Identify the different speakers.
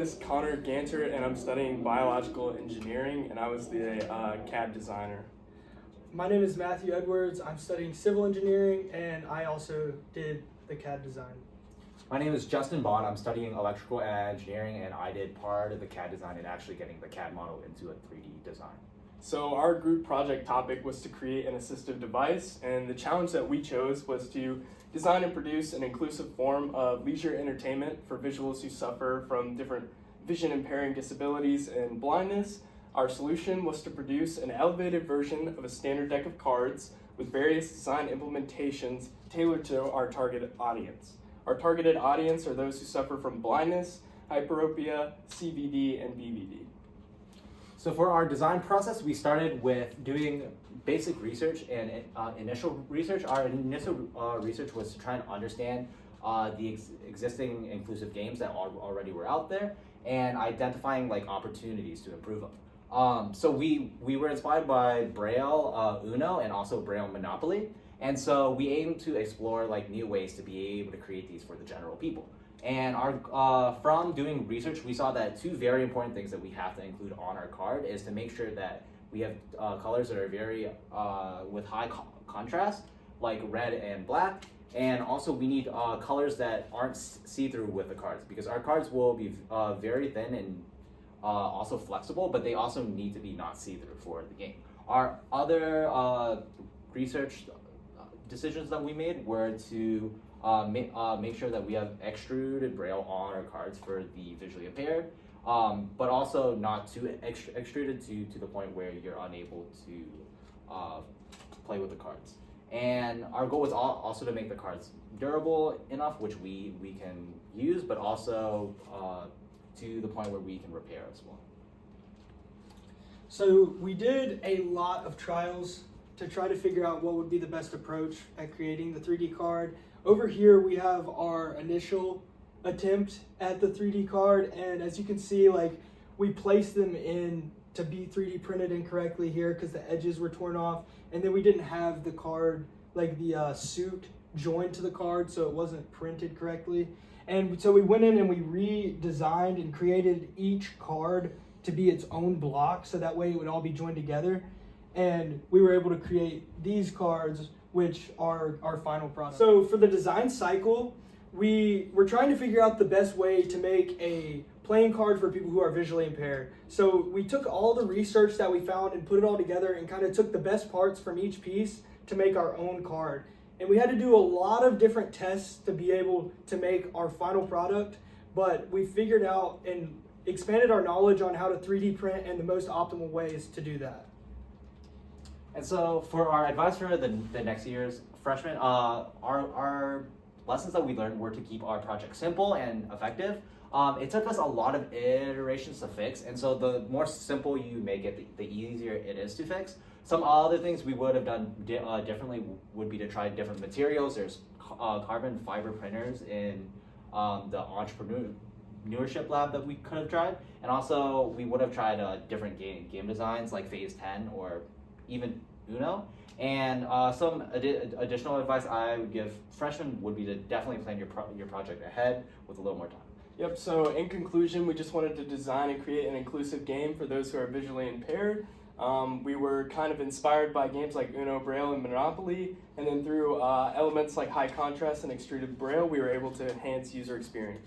Speaker 1: is Connor Ganter, and I'm studying biological engineering, and I was the CAD designer.
Speaker 2: My name is Matthew Edwards. I'm studying civil engineering, and I also did the CAD design.
Speaker 3: My name is Justin Bond. I'm studying electrical engineering, and I did part of the CAD design and actually getting the CAD model into a 3D design.
Speaker 1: So our group project topic was to create an assistive device, and the challenge that we chose was to design and produce an inclusive form of leisure entertainment for visuals who suffer from different vision impairing disabilities and blindness. Our solution was to produce an elevated version of a standard deck of cards with various design implementations tailored to our target audience. Our targeted audience are those who suffer from blindness, hyperopia, CVD, and BVD.
Speaker 3: So for our design process, we started with doing basic research and initial research. Our initial research was to try and understand the existing inclusive games that already were out there and identifying opportunities to improve them. So we were inspired by Braille, Uno, and also Braille Monopoly. And so we aim to explore new ways to be able to create these for the general people. And from doing research, we saw that two very important things that we have to include on our card is to make sure that we have colors that are very with high contrast, like red and black. And also we need colors that aren't see-through with the cards, because our cards will be very thin and also flexible, but they also need to be not see-through for the game. Our other research decisions that we made were to make sure that we have extruded Braille on our cards for the visually impaired, but also not too extruded to the point where you're unable to play with the cards. And our goal was also to make the cards durable enough, which we can use, but also to the point where we can repair as well.
Speaker 2: So we did a lot of trials to try to figure out what would be the best approach at creating the 3D card. Over here we have our initial attempt at the 3D card, and as you can see, we placed them in to be 3D printed incorrectly here because the edges were torn off, and then we didn't have the card, the suit joined to the card, so it wasn't printed correctly. And so we went in and we redesigned and created each card to be its own block, so that way it would all be joined together. And we were able to create these cards, which are our final product. So for the design cycle, we were trying to figure out the best way to make a playing card for people who are visually impaired. So we took all the research that we found and put it all together and kind of took the best parts from each piece to make our own card. And we had to do a lot of different tests to be able to make our final product, but we figured out and expanded our knowledge on how to 3D print and the most optimal ways to do that.
Speaker 3: And so for our advice for the next year's freshmen, our lessons that we learned were to keep our project simple and effective. It took us a lot of iterations to fix, and so the more simple you make it, the easier it is to fix. Some other things we would have done differently would be to try different materials. There's carbon fiber printers in the entrepreneurship lab that we could have tried, and also we would have tried different game designs like Phase 10 or even Uno. And some additional advice I would give freshmen would be to definitely plan your project ahead with a little more time.
Speaker 1: Yep, so in conclusion, we just wanted to design and create an inclusive game for those who are visually impaired. We were kind of inspired by games like Uno, Braille, and Monopoly, and then through elements like high contrast and extruded Braille, we were able to enhance user experience.